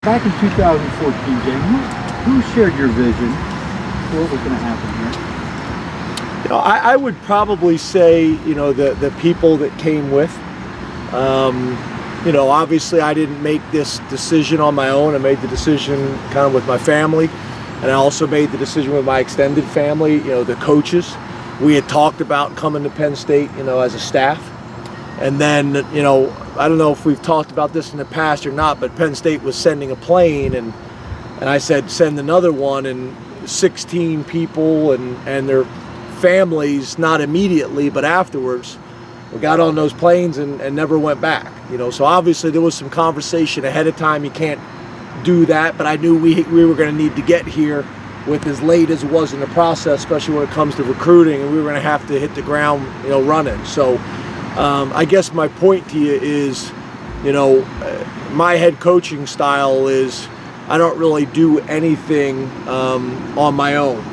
Back in 2014, Jay, who shared your vision for what was going to happen here? I would probably say, the people that came with. Obviously I didn't make this decision on my own. I made the decision kind of with my family, and I also made the decision with my extended family, the coaches. We had talked about coming to Penn State, as a staff. And then, I don't know if we've talked about this in the past or not, but Penn State was sending a plane, and I said, send another one, and 16 people and their families, not immediately, but afterwards, we got on those planes and never went back. So obviously there was some conversation ahead of time. You can't do that, but I knew we were going to need to get here with as late as it was in the process, especially when it comes to recruiting, and we were going to have to hit the ground, running. So I guess my point to you is, my head coaching style is I don't really do anything on my own.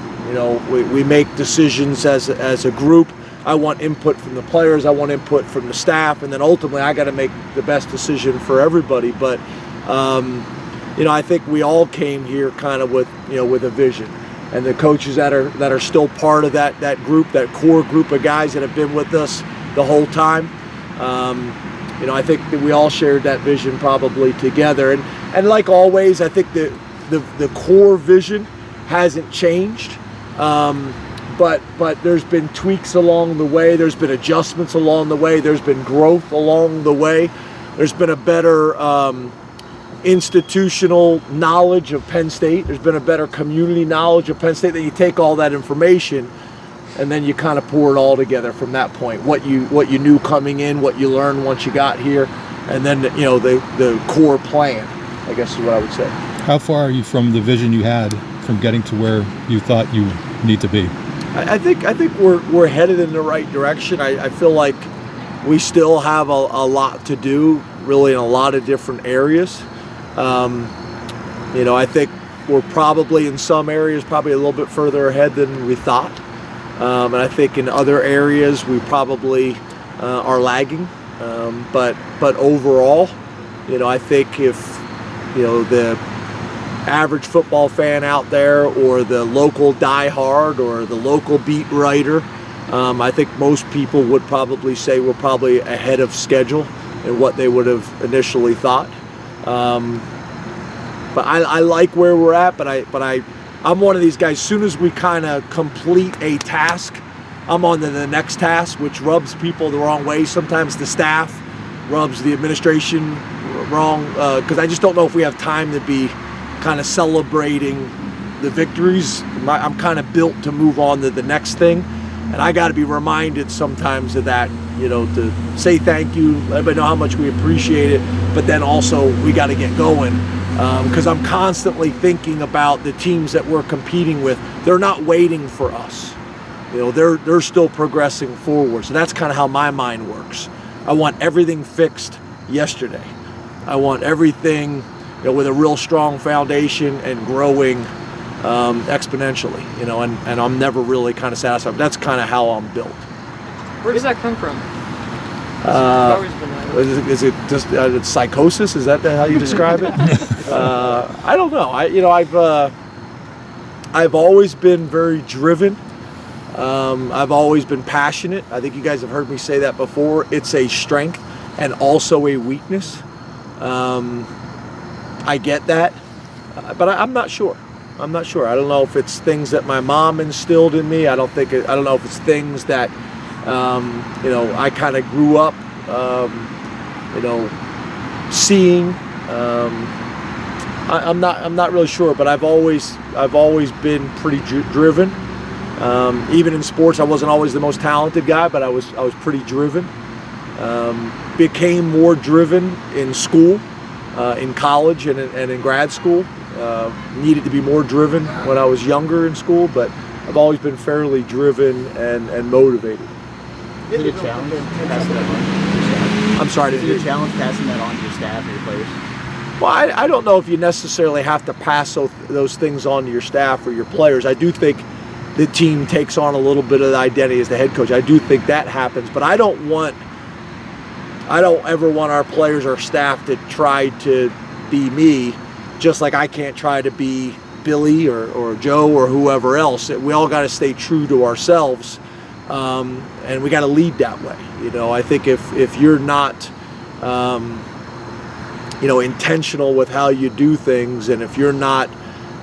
We make decisions as a group. I want input from the players, I want input from the staff, and then ultimately I got to make the best decision for everybody. But I think we all came here kind of with a vision, and the coaches that are still part of that group, that core group of guys that have been with us the whole time. I think that we all shared that vision probably together, and like always, I think the core vision hasn't changed. But there's been tweaks along the way. There's been adjustments along the way. There's been growth along the way. There's been a better institutional knowledge of Penn State. There's been a better community knowledge of Penn State. That you take all that information and then you kind of pour it all together from that point. What you knew coming in, what you learned once you got here, and then the core plan, I guess is what I would say. How far are you from the vision you had from getting to where you thought you need to be? I think we're headed in the right direction. I feel like we still have a lot to do, really, in a lot of different areas. I think we're probably in some areas probably a little bit further ahead than we thought, and I think in other areas we probably are lagging. But overall, I think if the average football fan out there, or the local diehard, or the local beat writer, I think most people would probably say we're probably ahead of schedule in what they would have initially thought. But I like where we're at. But I'm one of these guys. As soon as we kind of complete a task, I'm on to the next task, which rubs people the wrong way. Sometimes the staff rubs the administration wrong, because I just don't know if we have time to be kind of celebrating the victories. I'm kind of built to move on to the next thing, and I got to be reminded sometimes of that, to say thank you, let everybody know how much we appreciate it, but then also we got to get going, because I'm constantly thinking about the teams that we're competing with. They're not waiting for us. They're still progressing forward. So that's kind of how my mind works. I want everything fixed yesterday. I want everything with a real strong foundation and growing exponentially, and I'm never really kind of satisfied. That's kind of how I'm built. Where does that come from? Is it just psychosis? Is that how you describe it? I don't know. I've always been very driven. I've always been passionate. I think you guys have heard me say that before. It's a strength and also a weakness. I get that, but I'm not sure. I don't know if it's things that my mom instilled in me. I don't know if it's things that I kind of grew up seeing. I'm not really sure, but I've always been pretty driven. Even in sports, I wasn't always the most talented guy, but I was pretty driven. Became more driven in school. In college and in grad school. Needed to be more driven when I was younger in school, but I've always been fairly driven and motivated. Is it a challenge passing that on to your staff? I'm sorry. Is it a challenge passing that on to your staff or your players? Well, I don't know if you necessarily have to pass those things on to your staff or your players. I do think the team takes on a little bit of the identity as the head coach. I do think that happens, but I don't ever want our players or staff to try to be me just like I can't try to be Billy or Joe or whoever else. We all got to stay true to ourselves, and we got to lead that way. I think if you're not intentional with how you do things, and if you're not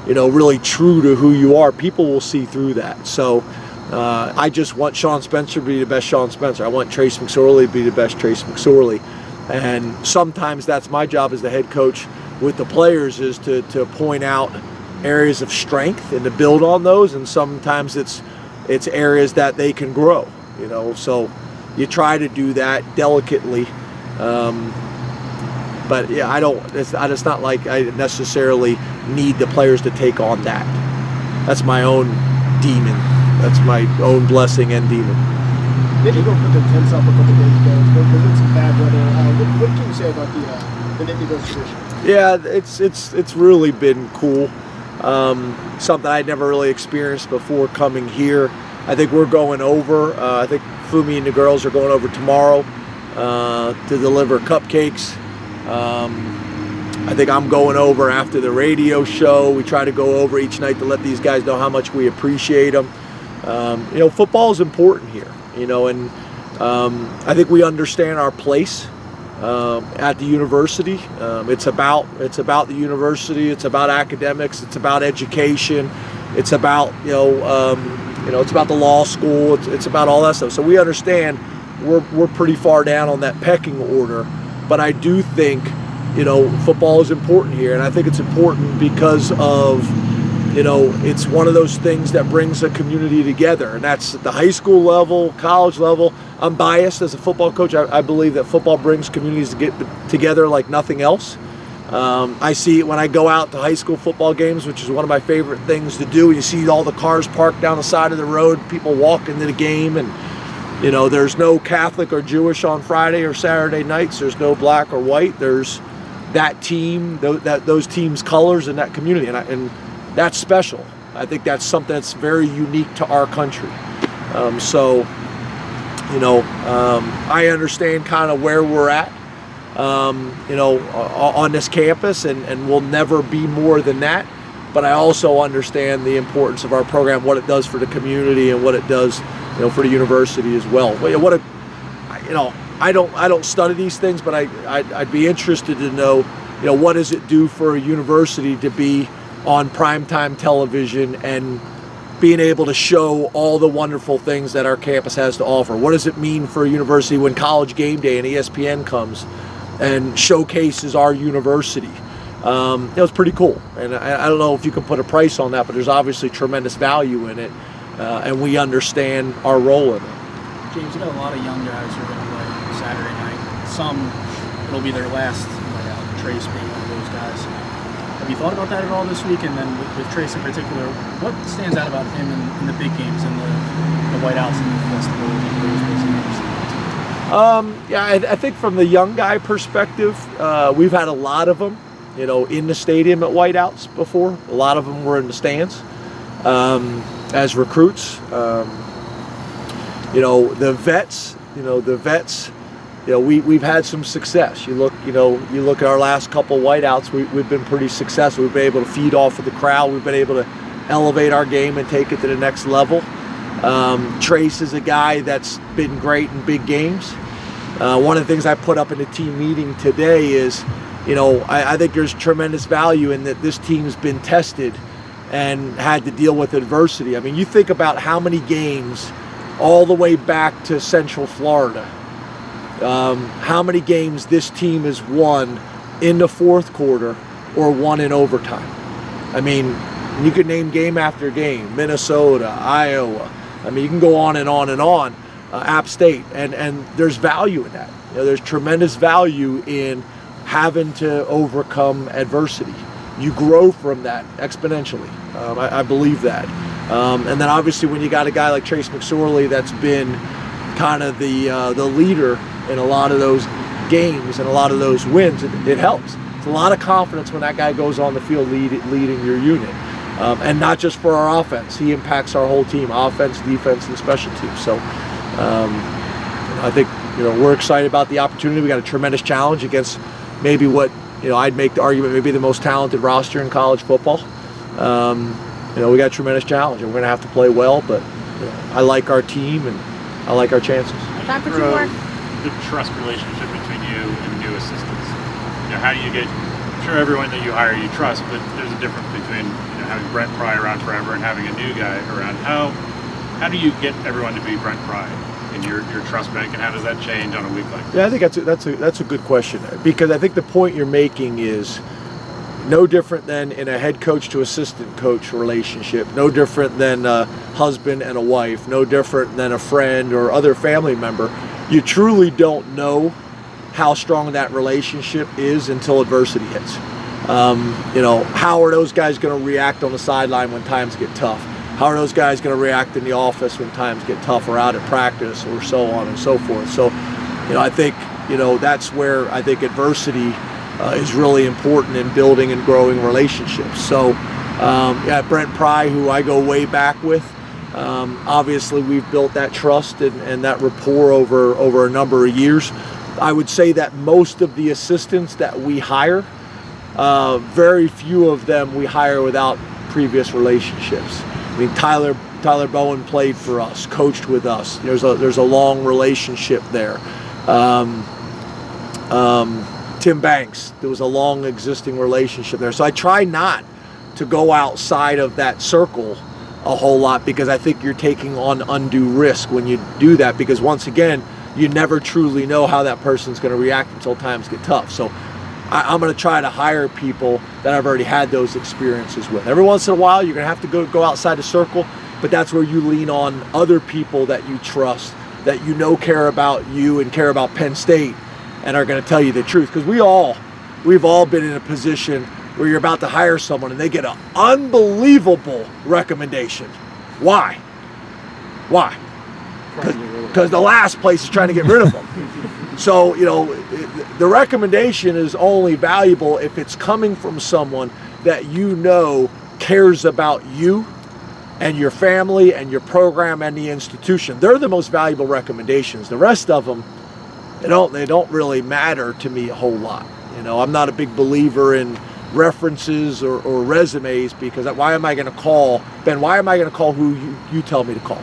really true to who you are, people will see through that. So I just want Sean Spencer to be the best Sean Spencer. I want Trace McSorley to be the best Trace McSorley. And sometimes that's my job as the head coach with the players, is to point out areas of strength and to build on those. And sometimes it's areas that they can grow, so you try to do that delicately. But yeah, it's not like I necessarily need the players to take on that. That's my own demon. That's my own blessing and demon. Did you go put the tents up a couple days ago? There's been some bad weather. What can you say about the Nittany Lights tradition? Yeah, it's really been cool. Something I'd never really experienced before coming here. I think we're going over. I think Fumi and the girls are going over tomorrow to deliver cupcakes. I think I'm going over after the radio show. We try to go over each night to let these guys know how much we appreciate them. Football is important here, and I think we understand our place at the university. It's about the university. It's about academics. It's about education. It's about it's about the law school. It's about all that stuff. So we understand we're pretty far down on that pecking order. But I do think football is important here, and I think it's important because of it's one of those things that brings a community together, and that's at the high school level, college level. I'm biased as a football coach. I believe that football brings communities to get together like nothing else. I see it when I go out to high school football games, which is one of my favorite things to do. You see all the cars parked down the side of the road, people walk into the game, and there's no Catholic or Jewish on Friday or Saturday nights. There's no black or white. There's that team, those teams' colors, and that community, and that's special. I think that's something that's very unique to our country. I understand kind of where we're at, on this campus, and we'll never be more than that. But I also understand the importance of our program, what it does for the community, and what it does, for the university as well. I don't study these things, but I'd be interested to know, what does it do for a university to be on primetime television and being able to show all the wonderful things that our campus has to offer? What does it mean for a university when College Game Day and ESPN comes and showcases our university? It's pretty cool, and I don't know if you can put a price on that, but there's obviously tremendous value in it, and we understand our role in it. James, you got a lot of young guys who are going to play Saturday night. Some, it'll be their last Whiteout. Trace being one of those guys. Have you thought about that at all this week? And then with Trace in particular, what stands out about him in the big games and the Whiteouts and the festivals and those games? I think from the young guy perspective, we've had a lot of them, in the stadium at Whiteouts before. A lot of them were in the stands as recruits. The vets, we've had some success. You look at our last couple Whiteouts, we've been pretty successful. We've been able to feed off of the crowd. We've been able to elevate our game and take it to the next level. Trace is a guy that's been great in big games. One of the things I put up in the team meeting today is, I think there's tremendous value in that this team's been tested and had to deal with adversity. I mean, you think about how many games all the way back to Central Florida, how many games this team has won in the fourth quarter or won in overtime. I mean, you could name game after game, Minnesota, Iowa. I mean, you can go on and on and on. App State, and there's value in that. There's tremendous value in having to overcome adversity. You grow from that exponentially. I believe that. And then obviously when you got a guy like Trace McSorley that's been kind of the leader in a lot of those games and a lot of those wins, it helps. It's a lot of confidence when that guy goes on the field leading your unit. And not just for our offense. He impacts our whole team, offense, defense, and special teams. So I think we're excited about the opportunity. We got a tremendous challenge against maybe what I'd make the argument maybe the most talented roster in college football. We got a tremendous challenge, and we're going to have to play well, but I like our team, and I like our chances. Time for 2 more. The trust relationship between you and new assistants. How do you get? I'm sure everyone that you hire you trust, but there's a difference between having Brent Pry around forever and having a new guy around. How do you get everyone to be Brent Pry in your trust bank, and how does that change on a week like this? Yeah, I think that's a good question, because I think the point you're making is no different than in a head coach to assistant coach relationship, no different than a husband and a wife, no different than a friend or other family member. You truly don't know how strong that relationship is until adversity hits. How are those guys going to react on the sideline when times get tough? How are those guys going to react in the office when times get tough, or out at practice, or so on and so forth? So, I think, that's where I think adversity is really important in building and growing relationships. So, Brent Pry, who I go way back with, obviously we've built that trust and that rapport over a number of years. I would say that most of the assistants that we hire, very few of them we hire without previous relationships. I mean, Tyler Bowen played for us, coached with us. There's a long relationship there. Tim Banks, there was a long existing relationship there. So I try not to go outside of that circle a whole lot, because I think you're taking on undue risk when you do that, because once again, you never truly know how that person's going to react until times get tough. So I'm going to try to hire people that I've already had those experiences with. Every once in a while, you're going to have to go outside the circle, but that's where you lean on other people that you trust, that care about you and care about Penn State, and are going to tell you the truth. Because we've all been in a position where you're about to hire someone and they get an unbelievable recommendation. Why? Because the last place is trying to get rid of them. So, the recommendation is only valuable if it's coming from someone that cares about you and your family and your program and the institution. They're the most valuable recommendations. The rest of them, they don't really matter to me a whole lot. I'm not a big believer in references or resumes, because why am I going to call Ben? Why am I going to call who you tell me to call?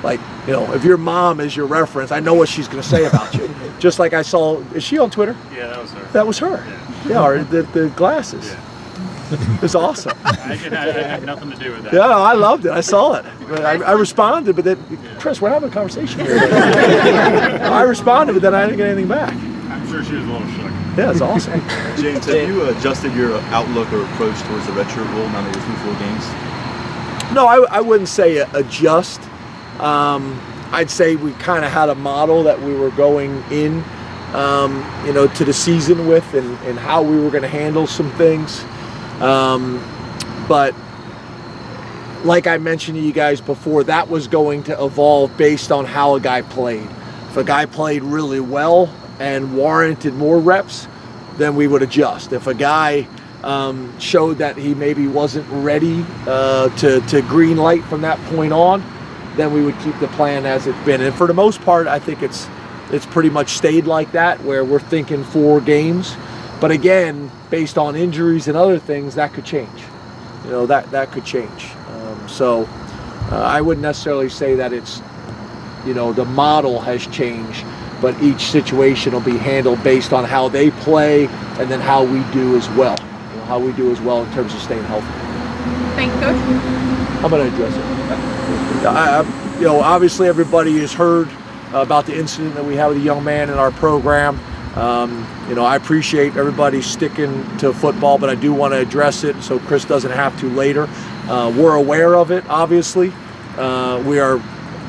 Like, if your mom is your reference, I know what she's going to say about you. Just like I saw, is she on Twitter? Yeah, that was her. That was her. Yeah, or the glasses. Yeah. It's awesome. I had nothing to do with that. Yeah, no, I loved it. I saw it. I responded, but then, Chris, we're having a conversation here. I responded, but then I didn't get anything back. I'm sure she was a little shook. Yeah, it's awesome. James, have you adjusted your outlook or approach towards the redshirt rule now that you're through 4 games? No, I wouldn't say adjust. I'd say we kind of had a model that we were going in, to the season with, and how we were going to handle some things. But like I mentioned to you guys before, that was going to evolve based on how a guy played. If a guy played really well and warranted more reps, then we would adjust. If a guy showed that he maybe wasn't ready to green light from that point on, then we would keep the plan as it's been. And for the most part, I think it's pretty much stayed like that, where we're thinking 4 games. But again, based on injuries and other things, that could change. That could change. So I wouldn't necessarily say that it's, the model has changed, but each situation will be handled based on how they play and then how we do as well. How we do as well in terms of staying healthy. Thank you, Coach. I'm going to address it. Obviously everybody has heard about the incident that we had with a young man in our program. I appreciate everybody sticking to football, but I do want to address it so Chris doesn't have to later. We're aware of it, obviously. We are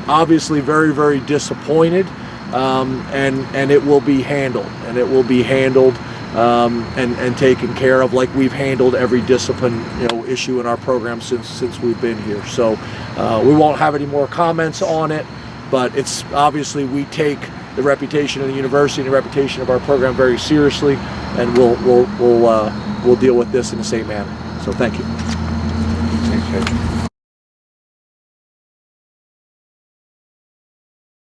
obviously very, very disappointed, and it will be handled. And it will be handled and taken care of like we've handled every discipline issue in our program since we've been here. So we won't have any more comments on it, but it's obviously we take the reputation of the university and the reputation of our program very seriously, and we'll deal with this in the same manner. So thank you. Thanks, Coach.